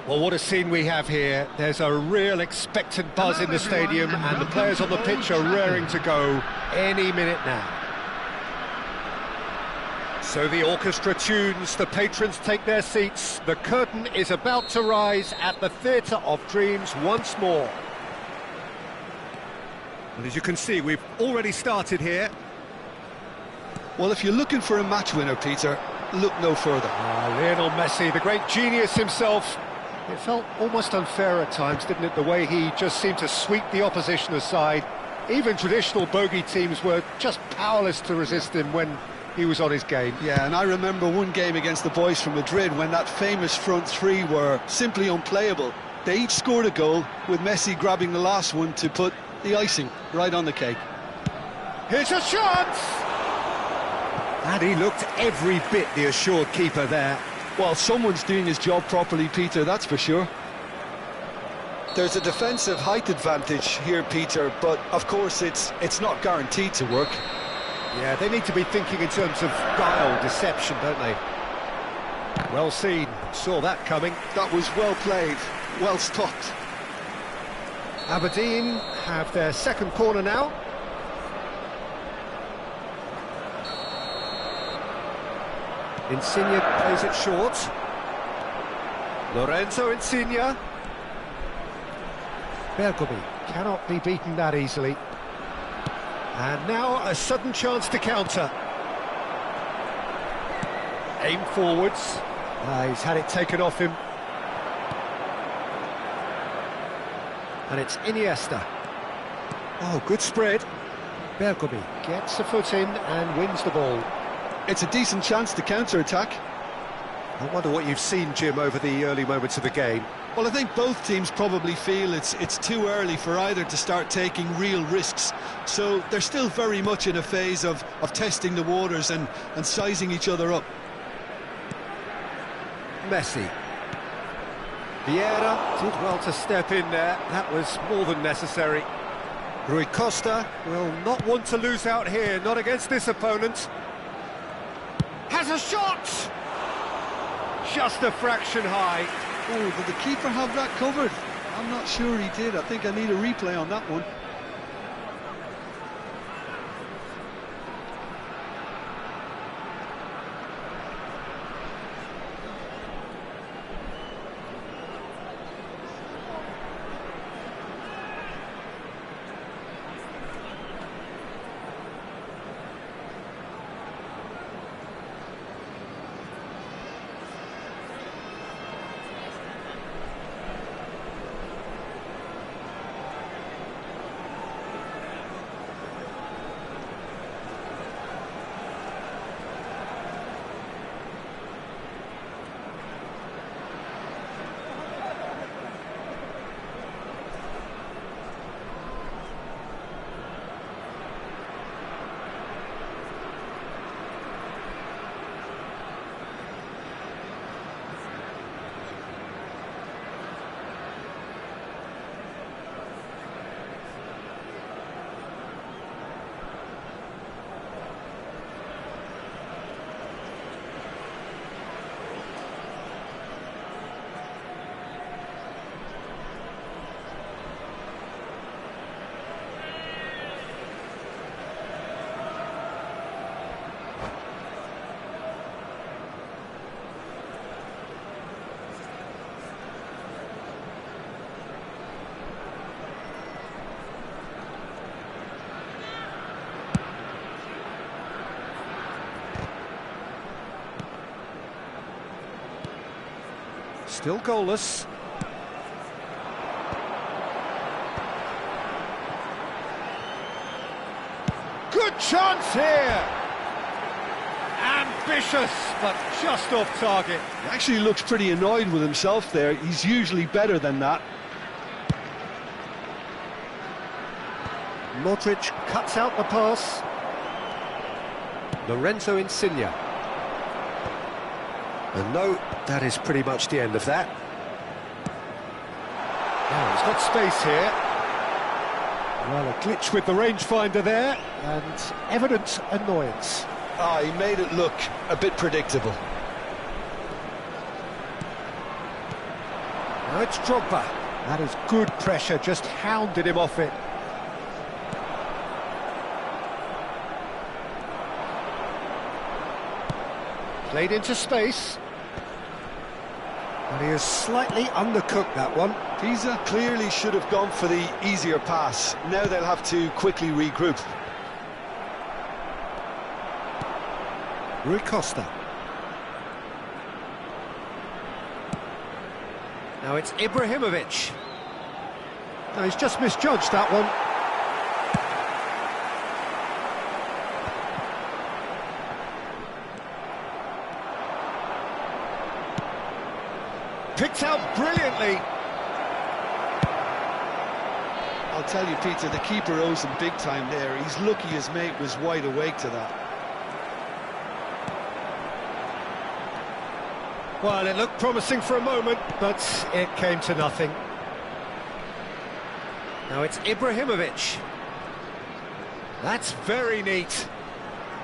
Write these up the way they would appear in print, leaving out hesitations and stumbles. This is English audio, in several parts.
Well, what a scene we have here. There's a real expectant buzz in the stadium, and the players on the pitch are raring to go any minute now. So the orchestra tunes, the patrons take their seats. The curtain is about to rise at the Theatre of Dreams once more. And as you can see, we've already started here. Well, if you're looking for a match winner, Peter, look no further. Lionel Messi, the great genius himself. It felt almost unfair at times, didn't it, the way he just seemed to sweep the opposition aside. Even traditional bogey teams were just powerless to resist him when he was on his game. Yeah, and I remember one game against the boys from Madrid when that famous front three were simply unplayable. They each scored a goal, with Messi grabbing the last one to put the icing right on the cake. Here's a chance! And he looked every bit the assured keeper there. Well, someone's doing his job properly, Peter, that's for sure. There's a defensive height advantage here, Peter, but of course it's not guaranteed to work. Yeah, they need to be thinking in terms of guile, deception, don't they? Well seen, saw that coming. That was well played, well stopped. Aberdeen have their second corner now. Insigne plays it short. Lorenzo Insigne. Bergomi cannot be beaten that easily. And now a sudden chance to counter. Aim forwards. He's had it taken off him. And it's Iniesta. Oh, good spread. Bergomi gets a foot in and wins the ball. It's a decent chance to counter-attack. I wonder what you've seen, Jim, over the early moments of the game. Well, I think both teams probably feel it's too early for either to start taking real risks. So they're still very much in a phase of testing the waters and sizing each other up. Messi. Vieira did well to step in there. That was more than necessary. Rui Costa will not want to lose out here, not against this opponent. Has a shot! Just a fraction high. Oh, did the keeper have that covered? I'm not sure he did. I think I need a replay on that one. Still goalless. Good chance here! Ambitious, but just off target. He actually looks pretty annoyed with himself there. He's usually better than that. Modric cuts out the pass. Lorenzo Insigne. And no, that is pretty much the end of that. Now he's got space here. Well, a glitch with the rangefinder there, and evident annoyance. He made it look a bit predictable. Now it's Drogba. That is good pressure, just hounded him off it. Played into space. But he has slightly undercooked that one. Pisa clearly should have gone for the easier pass. Now they'll have to quickly regroup. Rui Costa. Now it's Ibrahimovic. No, he's just misjudged that one. Picked out brilliantly. I'll tell you, Peter, the keeper owes him big time there. He's lucky his mate was wide awake to that. Well, it looked promising for a moment, but it came to nothing. Now it's Ibrahimovic. That's very neat.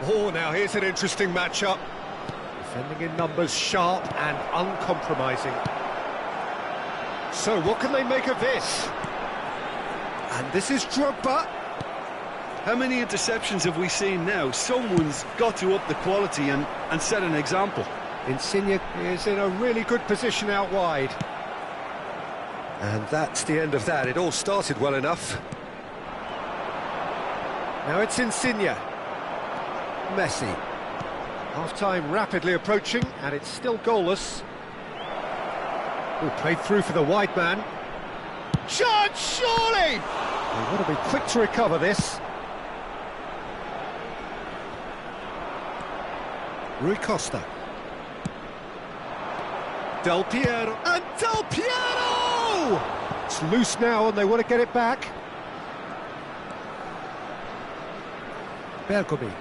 Oh, now here's an interesting matchup. Defending in numbers, sharp and uncompromising. So, what can they make of this? And this is Drogba. How many interceptions have we seen now? Someone's got to up the quality and set an example. Insigne is in a really good position out wide. And that's the end of that. It all started well enough. Now it's Insigne. Messi. Half-time rapidly approaching, and it's still goalless. Oh, played through for the wide man. Shot, surely! They want to be quick to recover this. Rui Costa. Del Piero, and Del Piero! It's loose now and they want to get it back. Bergomi.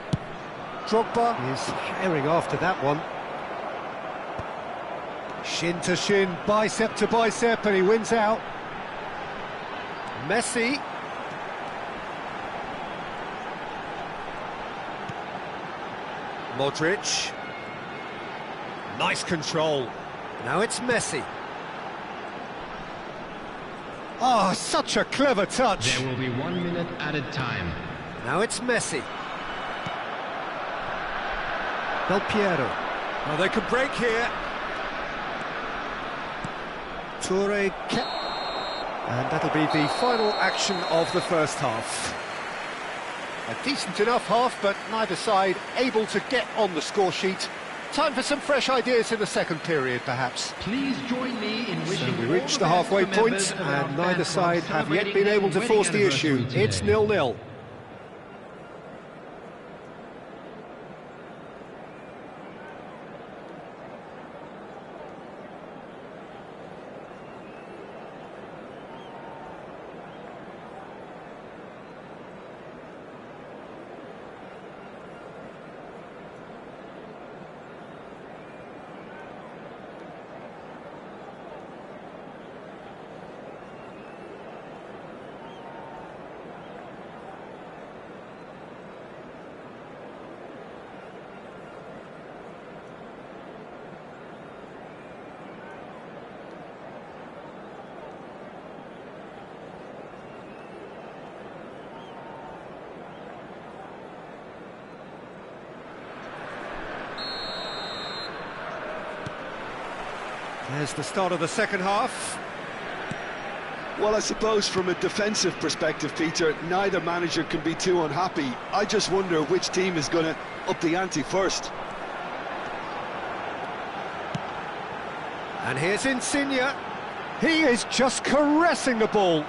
Drogba is herring after that one. Shin to shin, bicep to bicep, and he wins out. Messi. Modric. Nice control. Now it's Messi. Oh, such a clever touch. There will be 1 minute added time. Now it's Messi. Del Piero. Oh, they could break here. Toure kept. And that'll be the final action of the first half. A decent enough half, but neither side able to get on the score sheet. Time for some fresh ideas in the second period, perhaps. Please join me in wishing. So we reached the halfway point, and neither side have yet been able to force the issue. It's 0-0. There's the start of the second half. Well, I suppose from a defensive perspective, Peter, neither manager can be too unhappy. I just wonder which team is going to up the ante first. And here's Insigne. He is just caressing the ball.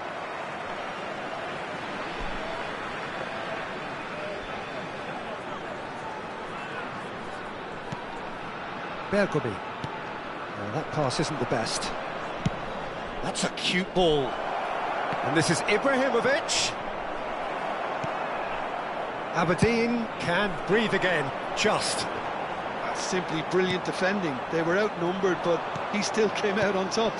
Bergomi. Well, that pass isn't the best. That's a cute ball. And this is Ibrahimovic. Aberdeen can breathe again, just. That's simply brilliant defending. They were outnumbered, but he still came out on top.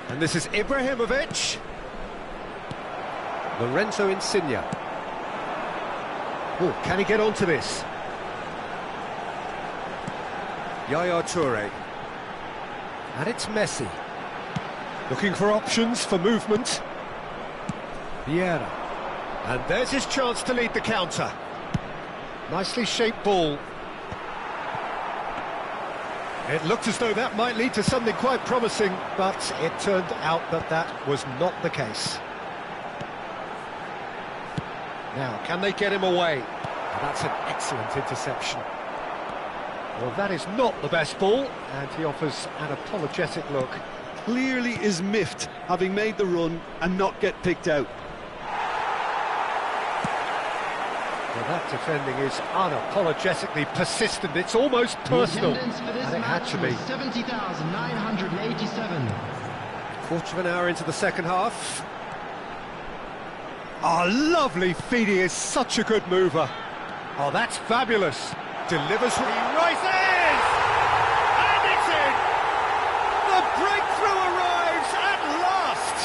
And this is Ibrahimovic. Lorenzo Insigne. Oh, can he get onto this? Yaya Toure. And it's Messi. Looking for options for movement. Vieira. And there's his chance to lead the counter. Nicely shaped ball. It looked as though that might lead to something quite promising, but it turned out that that was not the case. Now, can they get him away? And that's an excellent interception. Well, that is not the best ball, and he offers an apologetic look. Clearly is miffed, having made the run and not get picked out. Well, that defending is unapologetically persistent. It's almost personal, and it had to be. 70,987. Quarter of an hour into the second half. Oh, lovely feed. He is such a good mover. Oh, that's fabulous. Delivers, he rises! And it's in! The breakthrough arrives at last!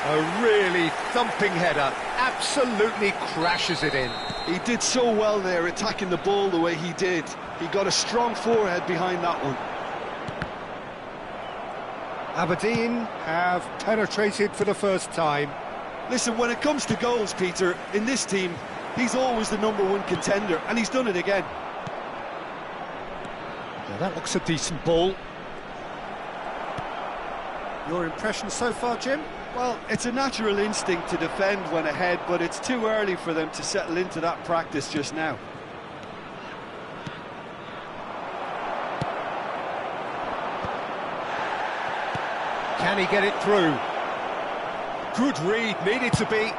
A really thumping header, absolutely crashes it in. He did so well there, attacking the ball the way he did. He got a strong forehead behind that one. Aberdeen have penetrated for the first time. Listen, when it comes to goals, Peter, in this team, he's always the #1 contender, and he's done it again. Now that looks a decent ball. Your impression so far, Jim? Well, it's a natural instinct to defend when ahead, but it's too early for them to settle into that practice just now. Can he get it through? Good read, needed to be.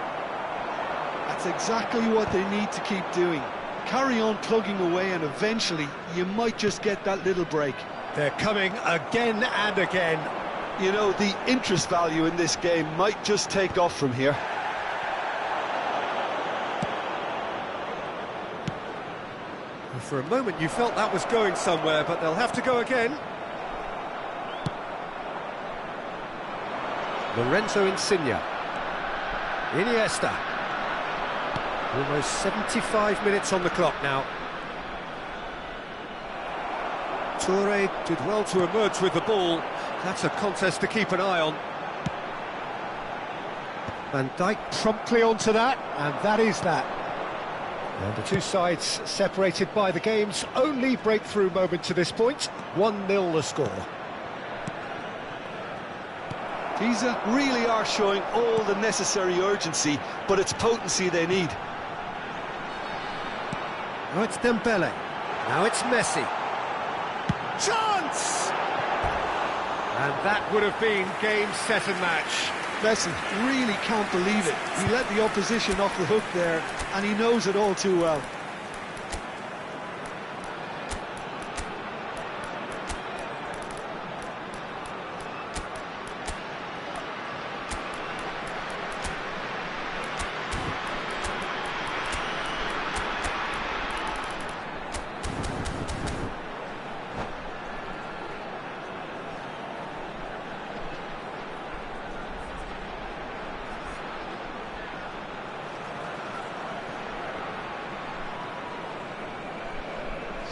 That's exactly what they need to keep doing. Carry on plugging away, and eventually you might just get that little break. They're coming again and again. You know, the interest value in this game might just take off from here. For a moment you felt that was going somewhere, but they'll have to go again. Lorenzo Insigne. Iniesta. Almost 75 minutes on the clock now. Toure did well to emerge with the ball. That's a contest to keep an eye on. Van Dijk promptly onto that, and that is that. And the two sides separated by the game's only breakthrough moment to this point. 1-0 the score. These really are showing all the necessary urgency, but it's potency they need. Now it's Dembele. Now it's Messi. Chance! And that would have been game, set and match. Messi really can't believe it. He let the opposition off the hook there, and he knows it all too well.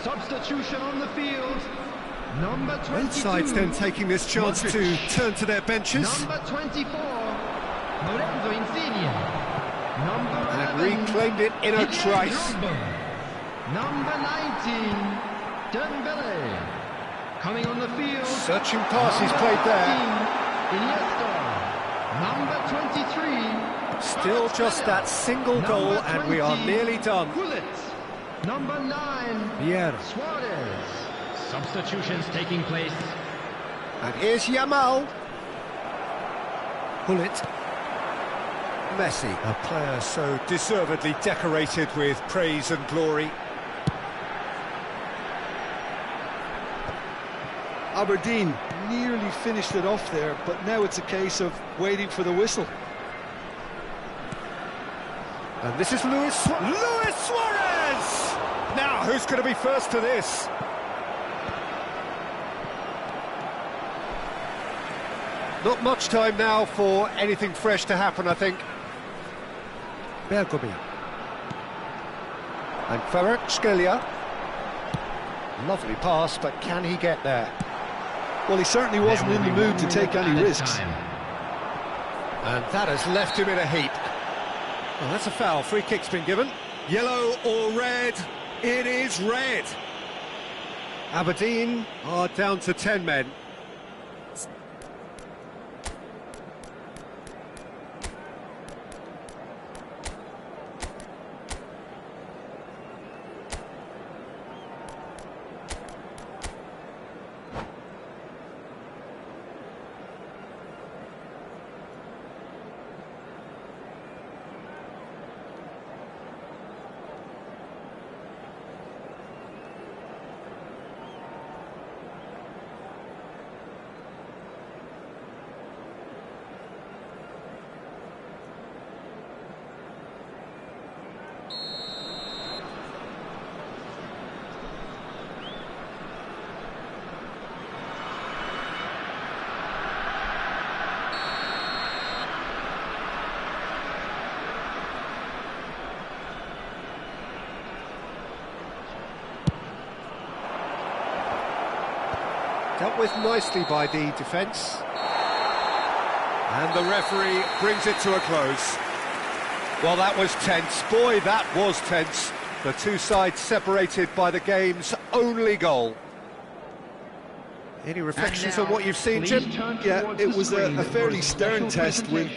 Substitution on the field. Number 22. Both sides then taking this chance to turn to their benches. Number 24. Lorenzo Insigne. Number 11. And reclaimed it in a trice. Number 19. Dembele. Coming on the field. Searching passes played there. Iniesta. Number 23. Still just that single goal, and we are nearly done. Number 9. Vieira. Suarez. Substitutions taking place. And here's Yamal. Pull it. Messi, a player so deservedly decorated with praise and glory. Aberdeen nearly finished it off there, but now it's a case of waiting for the whistle. And this is Luis Suarez! Now, who's going to be first to this? Not much time now for anything fresh to happen, I think. Bergomi. And Kvaratskhelia. Lovely pass, but can he get there? Well, he certainly wasn't in the mood to take any risks. And that has left him in a heap. Well, that's a foul. Free kick's been given. Yellow or red? It is red. Aberdeen are down to 10 men. Dealt with nicely by the defence. And the referee brings it to a close. Well, that was tense. Boy, that was tense. The two sides separated by the game's only goal. Any reflections on what you've seen, Jim? Yeah, it was a fairly stern test with...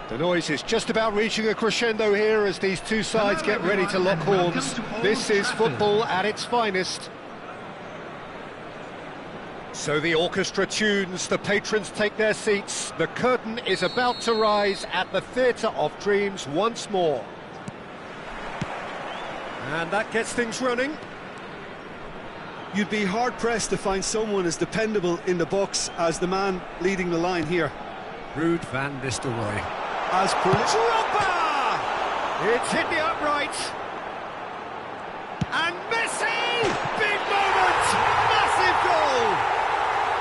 The noise is just about reaching a crescendo here as these two sides get ready to lock horns. This is football at its finest. So the orchestra tunes, the patrons take their seats. The curtain is about to rise at the Theatre of Dreams once more. And that gets things running. You'd be hard-pressed to find someone as dependable in the box as the man leading the line here. Ruud van Nistelrooy. As per... Drogba! It's hit the upright. And Messi! Big moment! Massive goal!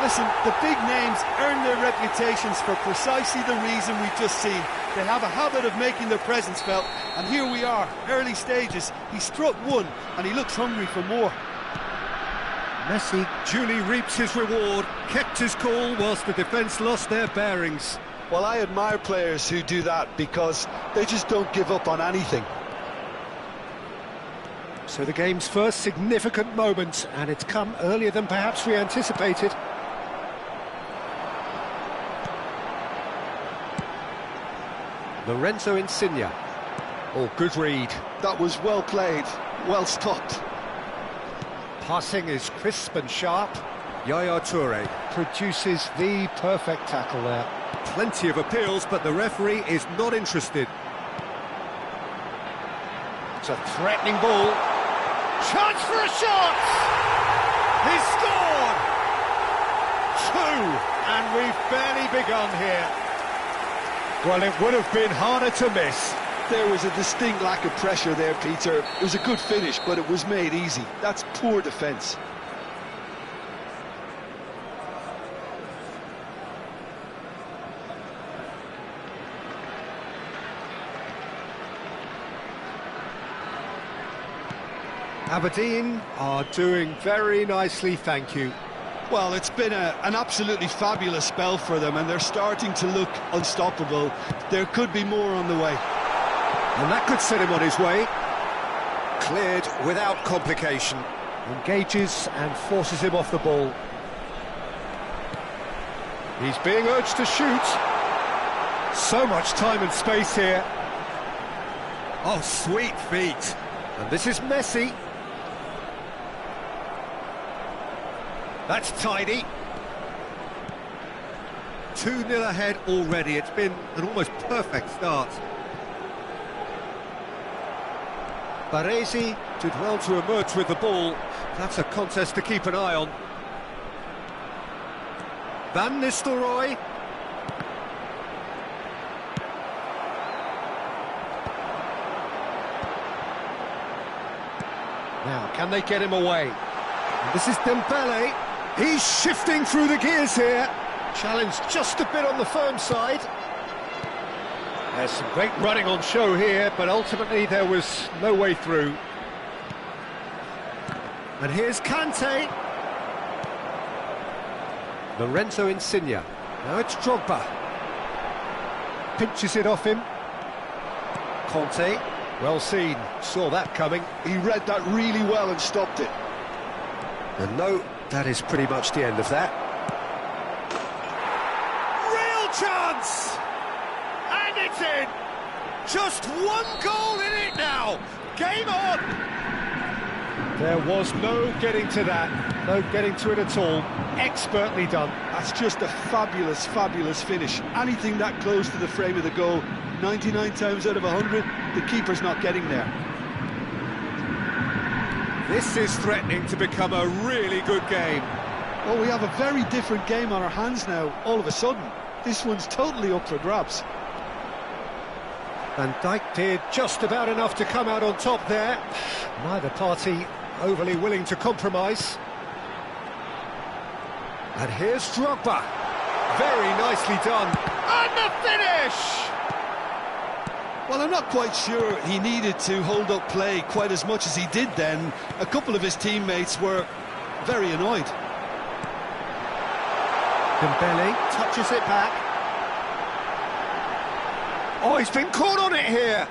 Listen, the big names earn their reputations for precisely the reason we've just seen. They have a habit of making their presence felt, and here we are, early stages. He struck one, and he looks hungry for more. Messi duly reaps his reward, kept his cool whilst the defence lost their bearings. Well, I admire players who do that because they just don't give up on anything. So the game's first significant moment, and it's come earlier than perhaps we anticipated. Lorenzo Insigne. Oh, good read. That was well played, well stopped. Passing is crisp and sharp. Yaya Toure produces the perfect tackle there. Plenty of appeals, but the referee is not interested. It's a threatening ball. Chance for a shot! He's scored! Two! And we've barely begun here. Well, it would have been harder to miss. There was a distinct lack of pressure there, Peter. It was a good finish, but it was made easy. That's poor defence. Aberdeen are doing very nicely, thank you. Well, it's been an absolutely fabulous spell for them, and they're starting to look unstoppable. There could be more on the way. And that could set him on his way. Cleared without complication. Engages and forces him off the ball. He's being urged to shoot. So much time and space here. Oh, sweet feet. And this is Messi. That's tidy. 2-0 ahead already. It's been an almost perfect start. Baresi did well to emerge with the ball. That's a contest to keep an eye on. Van Nistelrooy. Now, can they get him away? And this is Dembele. He's shifting through the gears here. Challenge just a bit on the firm side. There's some great running on show here, but ultimately there was no way through. And here's Kante. Lorenzo Insigne. Now it's Drogba. Pinches it off him. Conte. Well seen. Saw that coming. He read that really well and stopped it. And no, that is pretty much the end of that. Real chance! And it's in! Just one goal in it now! Game on! There was no getting to that. No getting to it at all. Expertly done. That's just a fabulous, fabulous finish. Anything that close to the frame of the goal, 99 times out of 100, the keeper's not getting there. This is threatening to become a really good game. Well, we have a very different game on our hands now, all of a sudden. This one's totally up for grabs. Van Dijk did just about enough to come out on top there. Neither party overly willing to compromise. And here's Drogba. Very nicely done. And the finish! Well, I'm not quite sure he needed to hold up play quite as much as he did then. A couple of his teammates were very annoyed. Dembele touches it back. Oh, he's been caught on it here.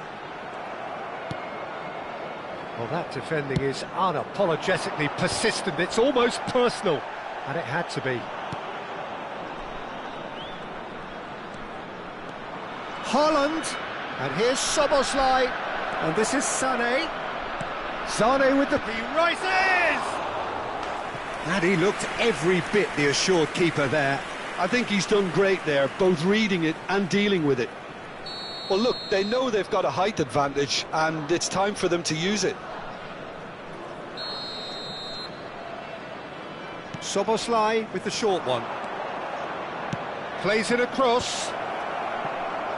Well, that defending is unapologetically persistent. It's almost personal, and it had to be. Haaland, and here's Szoboszlai, and this is Sané. Sané with the... He rises! And he looked every bit the assured keeper there. I think he's done great there, both reading it and dealing with it. Well, look, they know they've got a height advantage, and it's time for them to use it. Szoboszlai with the short one. Plays it across.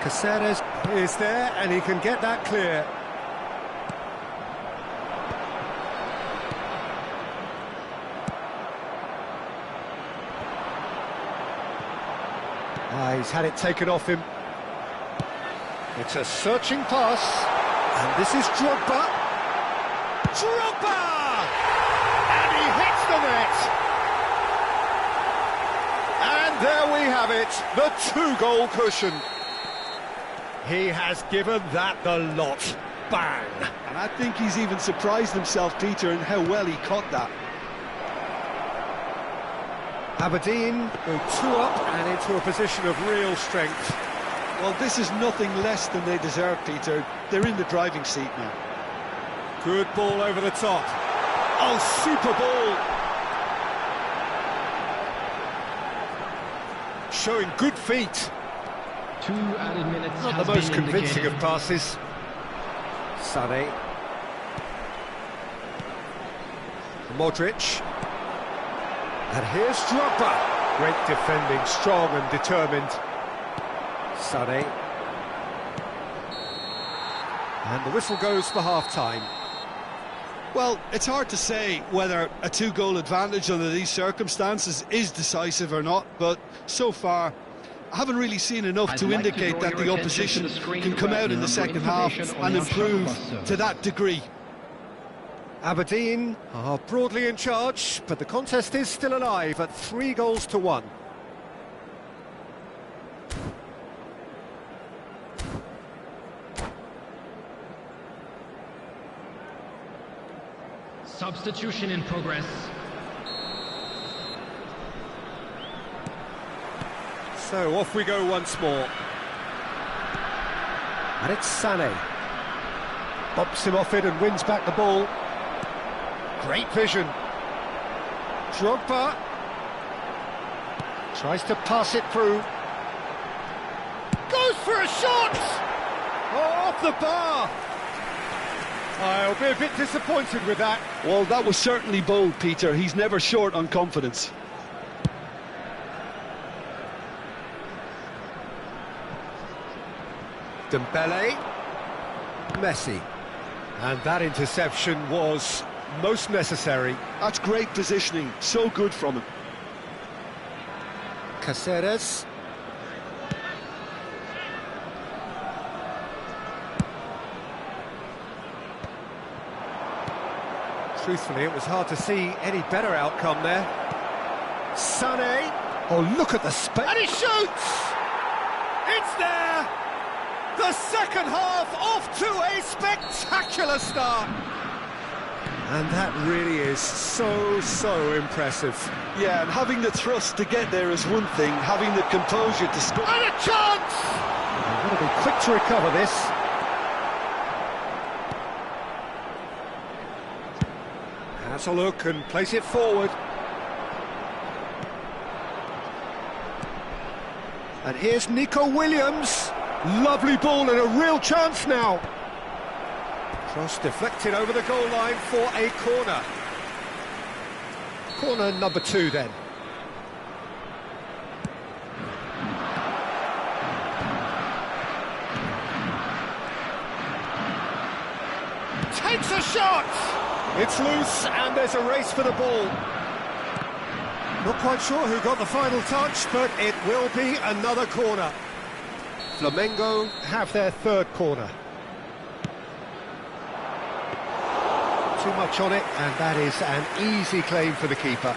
Caceres is there, and he can get that clear. He's had it taken off him. It's a searching pass, and this is Drogba. Drogba! And he hits the net. And there we have it, the two-goal cushion. He has given that the lot. Bang! And I think he's even surprised himself, Peter, in how well he caught that. Aberdeen go 2 up and into a position of real strength. Well, this is nothing less than they deserve, Peter. They're in the driving seat now. Good ball over the top. Oh, super ball! Showing good feet. 2 added minutes. Not the most convincing of passes. Sané. Modric. And here's Drogba. Great defending, strong and determined. Sané. And the whistle goes for half-time. Well, it's hard to say whether a 2-goal advantage under these circumstances is decisive or not, but so far I haven't really seen enough to indicate that the opposition can come out in the second half and improve to that degree. Aberdeen are broadly in charge, but the contest is still alive at 3-1. Substitution in progress. So off we go once more. And it's Sané. Bumps him off it and wins back the ball. Great vision. Drogba tries to pass it through. Goes for a shot! Oh, off the bar! I'll be a bit disappointed with that. Well, that was certainly bold, Peter. He's never short on confidence. Dembele. Messi. And that interception was most necessary. That's great positioning, so good from him. Caceres. Truthfully, it was hard to see any better outcome there. Sané. Oh, look at the space. And he shoots! It's there! The second half off to a spectacular start. And that really is so impressive. Yeah, and having the thrust to get there is one thing, having the composure to score... And a chance! They've got to be quick to recover this. Has a look and place it forward. And here's Nico Williams. Lovely ball and a real chance now. Cross deflected over the goal line for a corner. Corner number 2 then. Takes a shot! It's loose and there's a race for the ball. Not quite sure who got the final touch, but it will be another corner. Flamengo have their third corner. Too much on it, and that is an easy claim for the keeper.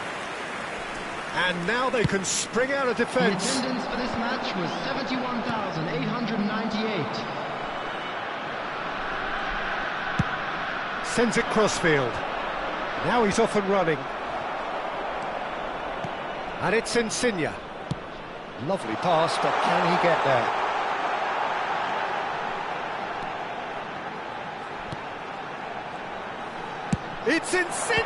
And now they can spring out of defence. The attendance for this match was 71,898. Sends it crossfield. Now he's off and running. And it's Insigne. Lovely pass, but can he get there? It's Insigne!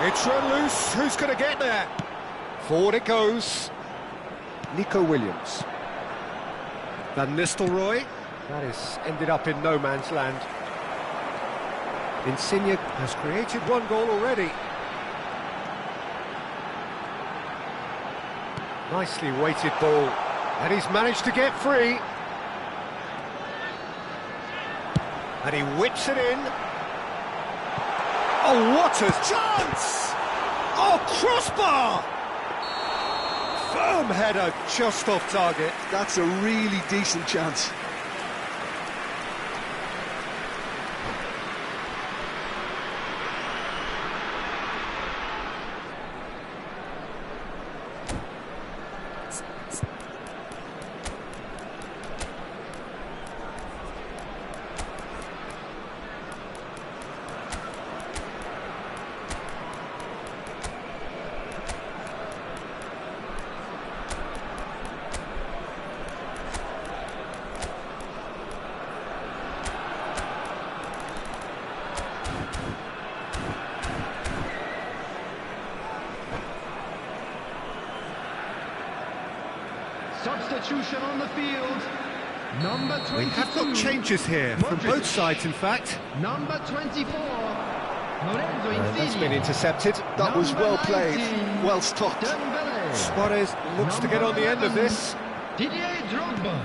It's run loose, who's going to get there? Forward it goes. Nico Williams. Van Nistelrooy. That is ended up in no man's land. Insigne has created one goal already. Nicely weighted ball. And he's managed to get free. And he whips it in. Oh, what a chance! Oh, crossbar! Firm header, just off target. That's a really decent chance. Substitution on the field. Number 22. We have got changes here from both sides, in fact. Number 24. Lorenzo That's Insigne. been intercepted. That was Number well played, 19, well stopped. Dembele. Suarez looks to get on the end of this. Didier Drogba.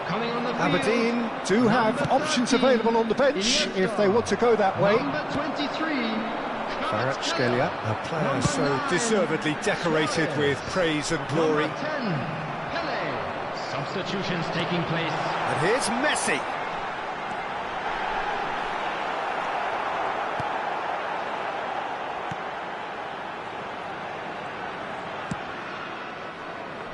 Coming on the field. Aberdeen do have Number options 13, available on the bench Iniesta. if they want to go that way. Number 23. Kvaratskhelia, a player Number so 9, deservedly decorated Suarez. with praise and glory. Number 10. Pele. Substitutions taking place. And here's Messi.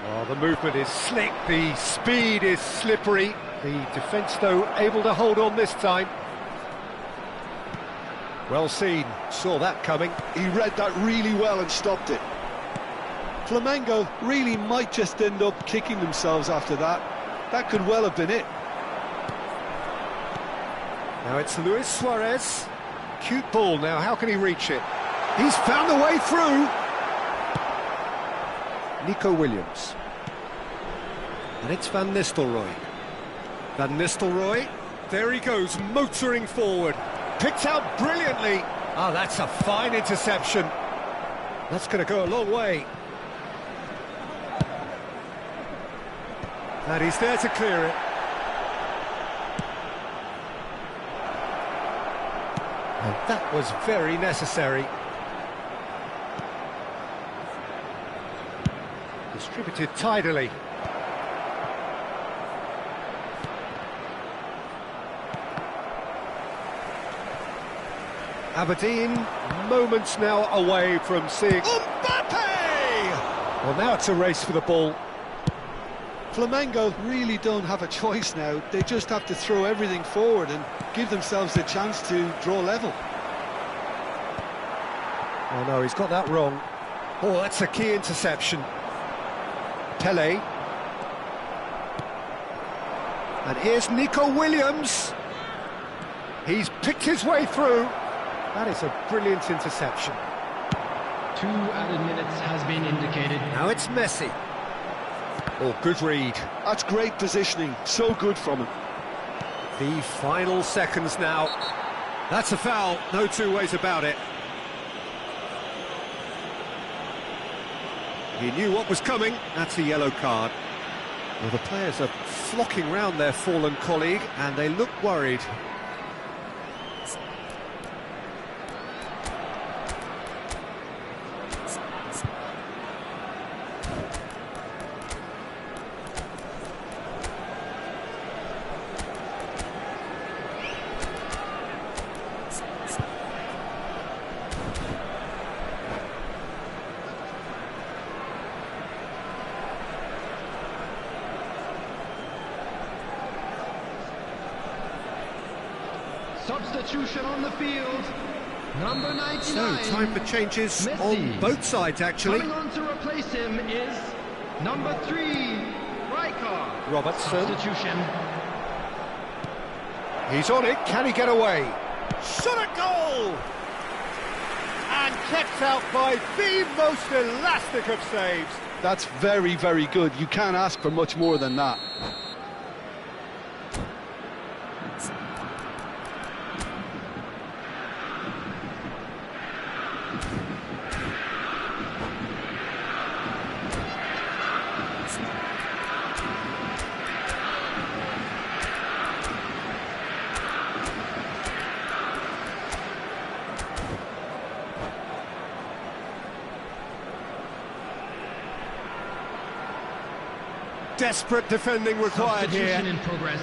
Oh, the movement is slick, the speed is slippery. The defence, though, able to hold on this time. Well seen, saw that coming. He read that really well and stopped it. Flamengo really might just end up kicking themselves after that. That could well have been it. Now it's Luis Suarez. Cute ball now, how can he reach it? He's found a way through. Nico Williams. And it's Van Nistelrooy. Van Nistelrooy, there he goes, motoring forward. Picked out brilliantly. Ah, that's a fine interception. That's going to go a long way. And he's there to clear it. And that was very necessary. Distributed tidily. Aberdeen, moments now away from seeing... Mbappe! Well, now it's a race for the ball. Flamengo really don't have a choice now. They just have to throw everything forward and give themselves the chance to draw level. Oh no, he's got that wrong. Oh, that's a key interception. Pele. And here's Nico Williams. He's picked his way through. That is a brilliant interception. 2 added minutes has been indicated. Now it's Messi. Oh, good read. That's great positioning, so good from him. The final seconds now. That's a foul, no two ways about it. He knew what was coming, that's a yellow card. Well, the players are flocking round their fallen colleague and they look worried. Substitution on the field. Number 99. So, time for changes Messi. on both sides, actually. Coming on to replace him is number 3, Rijkaard. Robertson. Substitution. He's on it, can he get away? Shot a goal! kept out by the most elastic of saves. That's very, very good. You can't ask for much more than that. Desperate defending required here. Substitution in progress.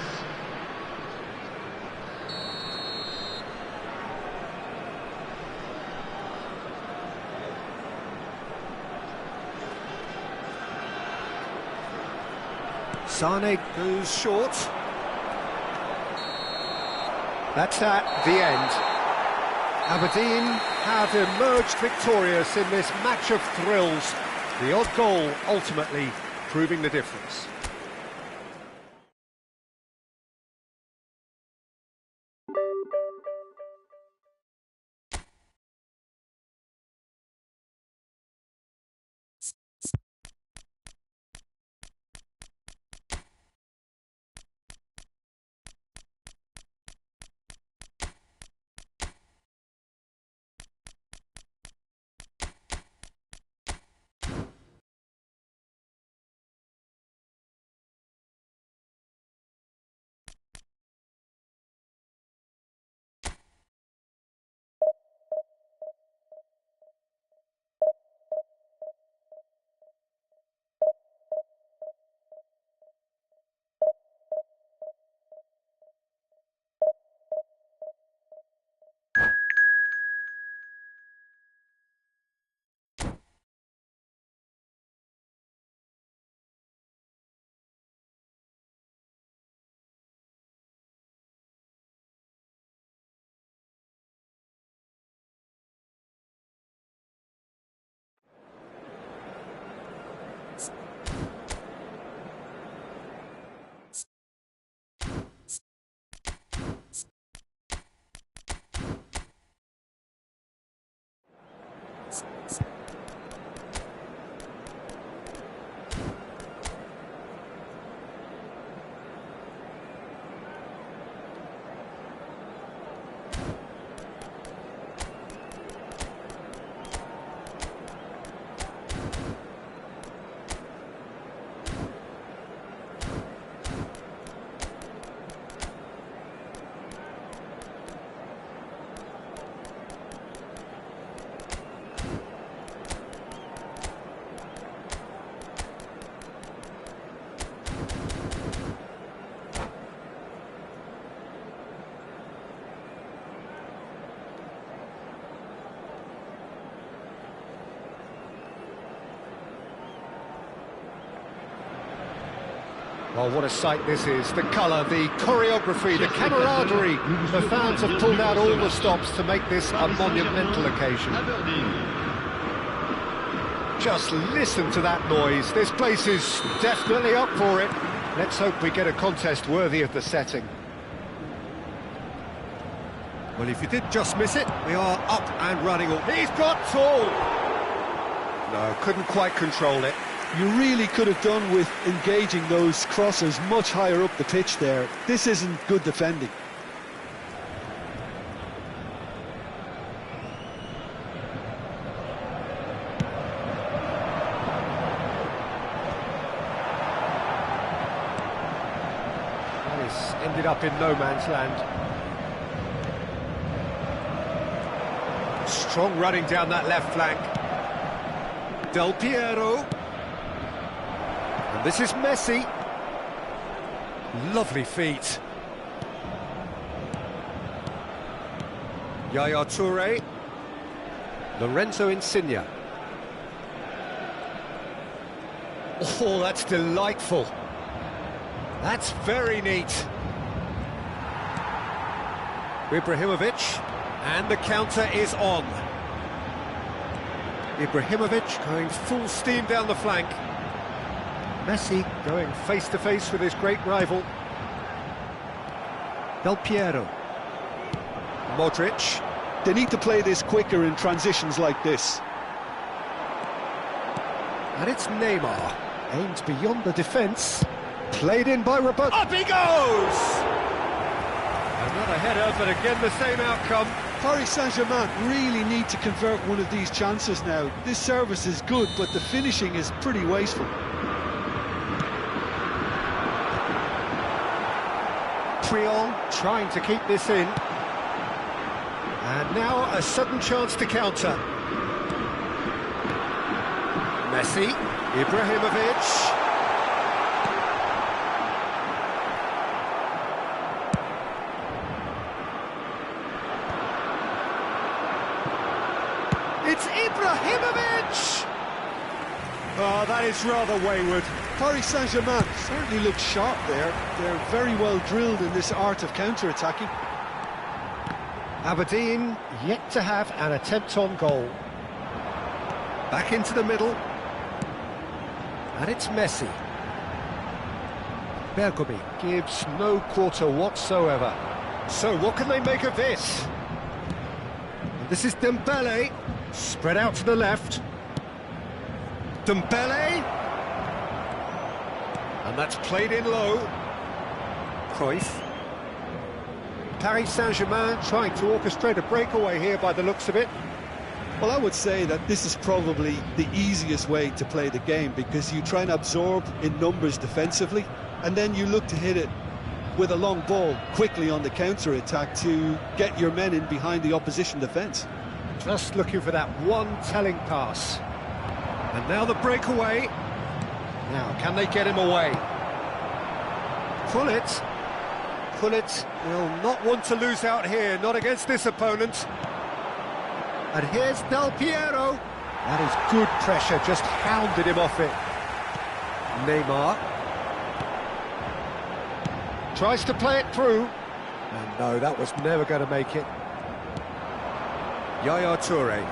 Sane goes short. That's at the end. Aberdeen have emerged victorious in this match of thrills. The odd goal ultimately proving the difference. Well, what a sight this is. The colour, the choreography, the camaraderie. The fans have pulled out all the stops to make this a monumental occasion. Just listen to that noise. This place is definitely up for it. Let's hope we get a contest worthy of the setting. Well, if you did just miss it, we are up and running. He's got tall! No, couldn't quite control it. You really could have done with engaging those crosses much higher up the pitch there. This isn't good defending. This ended up in no man's land. Strong running down that left flank. Del Piero. And this is Messi. Lovely feet. Yaya Toure. Lorenzo Insigne. Oh, that's delightful. That's very neat. Ibrahimovic. And the counter is on. Ibrahimovic going full steam down the flank. Messi going face-to-face with his great rival. Del Piero. Modric. They need to play this quicker in transitions like this. And it's Neymar, aimed beyond the defence, played in by Roberto. Up he goes! Another header, but again the same outcome. Paris Saint-Germain really need to convert one of these chances now. This service is good, but the finishing is pretty wasteful. Triol trying to keep this in. And now a sudden chance to counter. Messi, Ibrahimovic. It's Ibrahimovic! Oh, that is rather wayward. Paris Saint-Germain certainly look sharp there. They're very well drilled in this art of counter-attacking. Aberdeen yet to have an attempt on goal. Back into the middle. And it's Messi. Bergomi gives no quarter whatsoever. So what can they make of this? And this is Dembele. Spread out to the left. Dembele. And that's played in low. Cruyff. Paris Saint-Germain trying to orchestrate a breakaway here by the looks of it. Well, I would say that this is probably the easiest way to play the game, because you try and absorb in numbers defensively, and then you look to hit it with a long ball quickly on the counter-attack to get your men in behind the opposition defence. Just looking for that one telling pass. And now the breakaway. Now, can they get him away? Pullet will not want to lose out here, not against this opponent. And here's Del Piero. That is good pressure, just hounded him off it. Neymar. Tries to play it through. And no, that was never going to make it. Yaya Toure.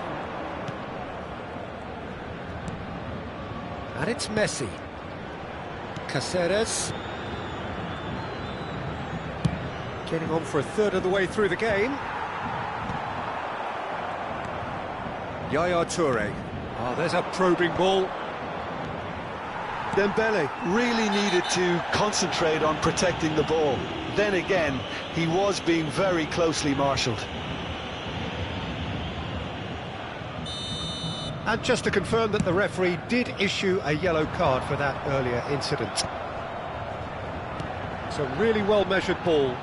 And it's Messi. Caceres. Getting on for a third of the way through the game. Yaya Toure. Oh, there's a probing ball. Dembele really needed to concentrate on protecting the ball. Then again, he was being very closely marshalled. And just to confirm that the referee did issue a yellow card for that earlier incident. It's a really well-measured ball.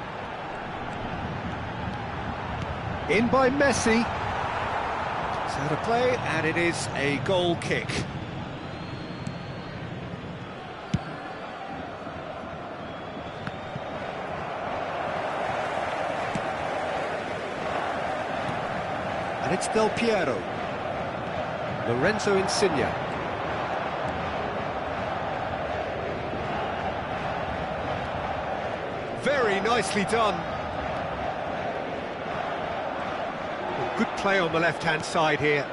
In by Messi. It's out of play, and it is a goal kick. And it's Del Piero. Lorenzo Insigne. Very nicely done. Good play on the left-hand side here.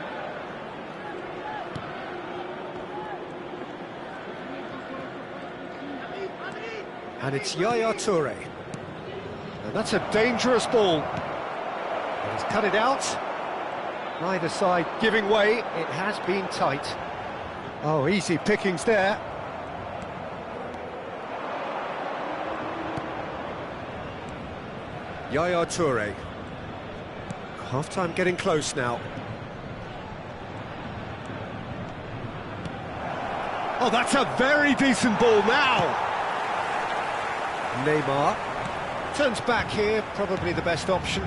And it's Yaya Toure. And that's a dangerous ball. And he's cut it out. Neither side giving way. It has been tight. Oh, easy pickings there. Yaya Toure. Half-time getting close now. Oh, that's a very decent ball now. Neymar turns back here, probably the best option.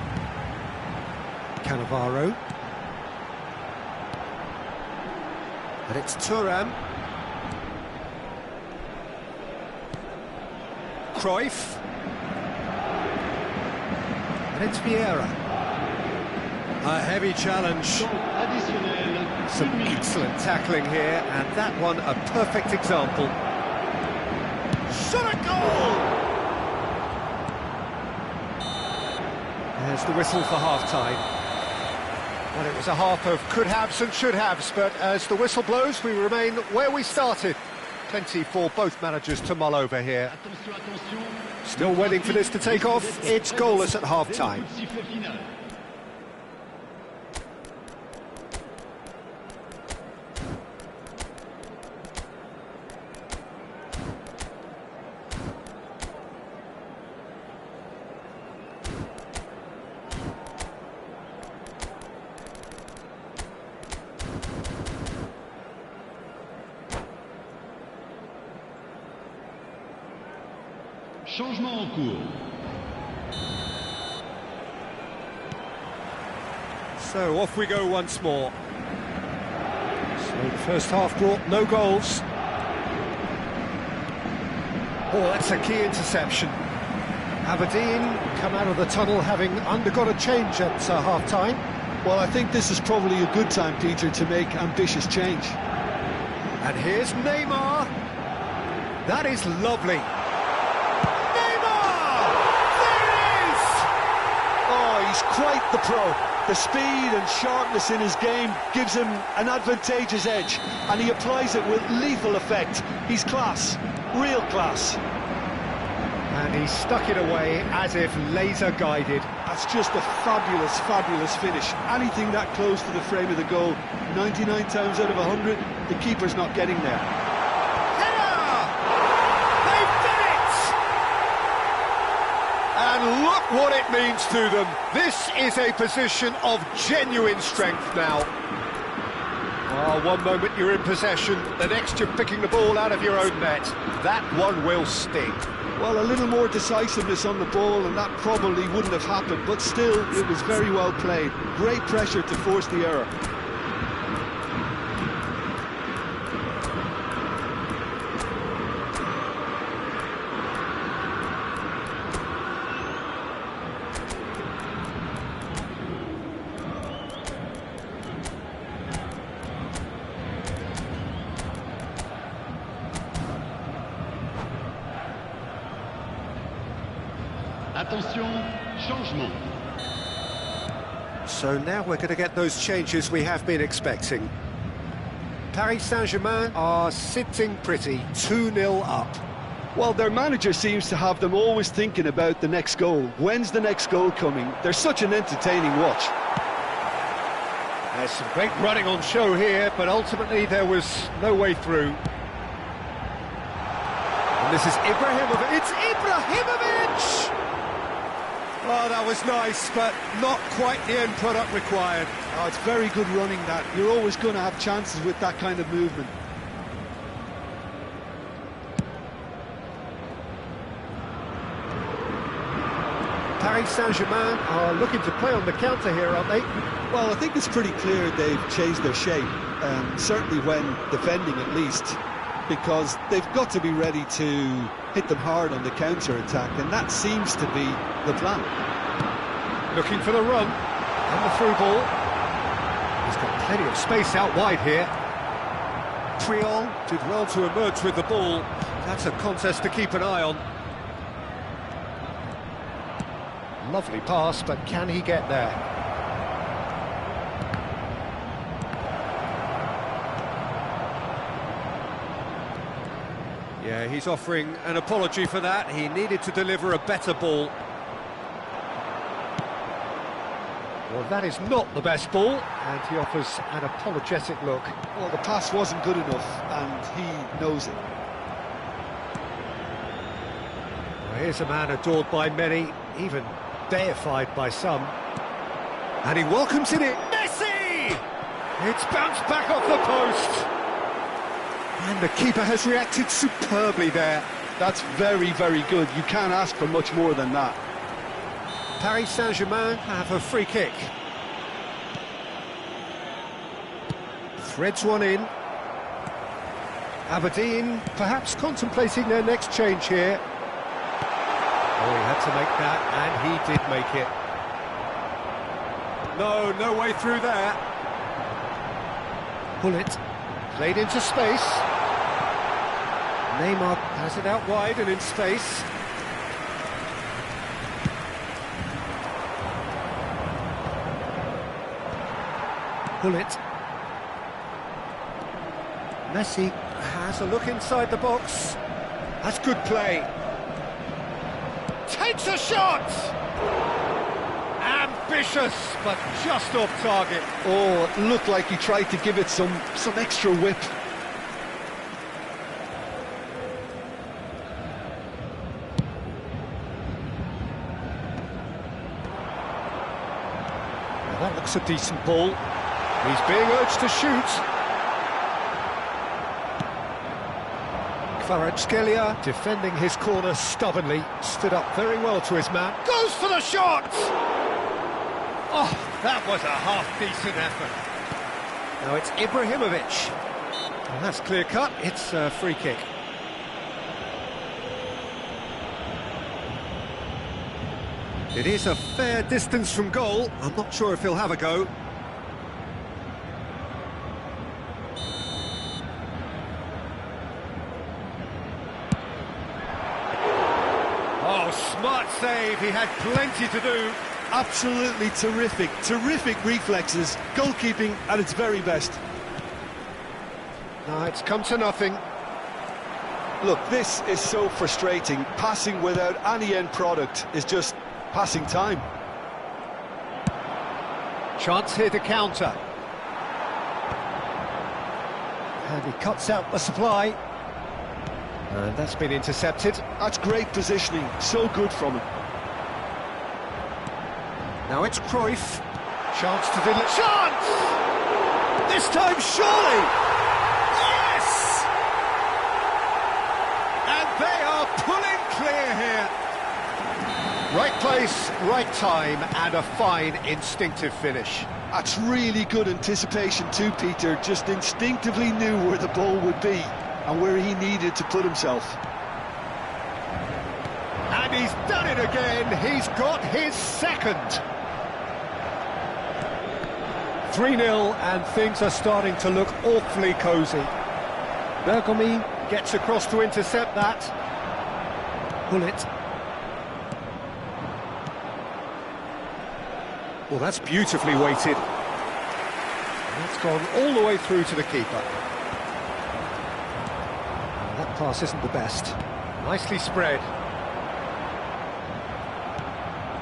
Cannavaro. And it's Thuram. Cruyff. And it's Vieira. A heavy challenge. Some excellent tackling here, and that one a perfect example. Shot a goal! There's the whistle for half-time. Well, it was a half of could-haves and should-haves, but as the whistle blows, we remain where we started. Plenty for both managers to mull over here. Still waiting for this to take off. It's goalless at half-time. Changement en cours. So off we go once more. So the first half brought no goals. Oh, that's a key interception. Aberdeen come out of the tunnel having undergone a change at half-time. Well, I think this is probably a good time, Peter, to make ambitious change. And here's Neymar. That is lovely. Neymar! There it is! Oh, he's quite the pro. The speed and sharpness in his game gives him an advantageous edge, and he applies it with lethal effect. He's class, real class. And he stuck it away as if laser-guided. That's just a fabulous, fabulous finish. Anything that close to the frame of the goal, 99 times out of 100, the keeper's not getting there. Header! They've done it! And look what it means to them. This is a position of genuine strength now. Oh, one moment you're in possession, the next you're picking the ball out of your own net. That one will sting. Well, a little more decisiveness on the ball and that probably wouldn't have happened, but still, it was very well played. Great pressure to force the error. Attention, changement. So now we're going to get those changes we have been expecting. Paris Saint-Germain are sitting pretty, 2-0 up. Well, their manager seems to have them always thinking about the next goal. When's the next goal coming? They're such an entertaining watch. There's some great running on show here, but ultimately there was no way through. And this is Ibrahimovic. It's Ibrahimovic! Oh, that was nice, but not quite the end product required. Oh, it's very good running, that. You're always going to have chances with that kind of movement. Paris Saint-Germain are looking to play on the counter here, aren't they? Well, I think it's pretty clear they've changed their shape, certainly when defending at least, because they've got to be ready to hit them hard on the counter-attack, and that seems to be the plan. Looking for the run, and the through ball. He's got plenty of space out wide here. Triol did well to emerge with the ball. That's a contest to keep an eye on. Lovely pass, but can he get there? Yeah, he's offering an apology for that. He needed to deliver a better ball. Well, that is not the best ball, and he offers an apologetic look. Well, the pass wasn't good enough, and he knows it. Well, here's a man adored by many, even deified by some. And he welcomes it in. Messi! It's bounced back off the post. And the keeper has reacted superbly there. That's very, very good. You can't ask for much more than that. Paris Saint-Germain have a free kick. Threads one in. Aberdeen perhaps contemplating their next change here. Oh, he had to make that, and he did make it. No way through there. Bullet played into space. Neymar has it out wide and in space. Bullet. Messi has a look inside the box. That's good play. Takes a shot! Ambitious, but just off target. Oh, it looked like he tried to give it some extra whip. Well, that looks a decent ball. He's being urged to shoot. Kvaratskhelia defending his corner stubbornly, stood up very well to his man. Goes for the shot! Oh, that was a half-decent effort. Now it's Ibrahimovic. And that's clear-cut, it's a free kick. It is a fair distance from goal. I'm not sure if he'll have a go. Oh, smart save. He had plenty to do. Absolutely terrific, terrific reflexes. Goalkeeping at its very best. No, it's come to nothing. Look, this is so frustrating. Passing without any end product is just passing time. Chance here to counter. And he cuts out the supply. And that's been intercepted. That's great positioning, so good from him. Now it's Cruyff. Chance to deliver. Chance! This time, surely! Yes! And they are pulling clear here. Right place, right time, and a fine instinctive finish. That's really good anticipation too, Peter. Just instinctively knew where the ball would be and where he needed to put himself. And he's done it again. He's got his second. 3-0, and things are starting to look awfully cosy. Bergomi gets across to intercept that. Bullet. Well, that's beautifully weighted. That's gone all the way through to the keeper. Well, that pass isn't the best. Nicely spread.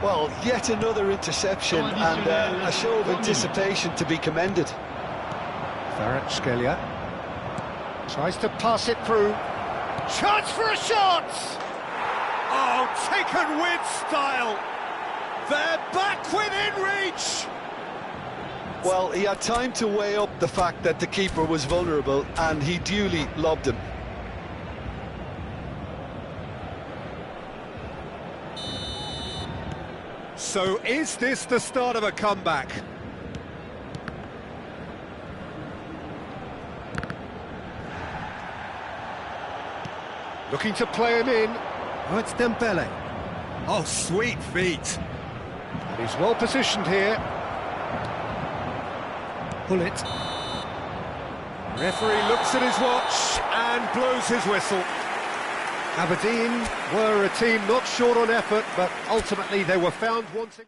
Well, yet another interception and a show of anticipation to be commended. Kvaratskhelia tries to pass it through. Chance for a shot! Oh, taken with style. They're back within reach! Well, he had time to weigh up the fact that the keeper was vulnerable, and he duly lobbed him. So is this the start of a comeback? Looking to play him in. Oh, it's Dembele. Oh, sweet feet. And he's well positioned here. Bullet. Referee looks at his watch and blows his whistle. Aberdeen were a team not short on effort, but ultimately they were found wanting.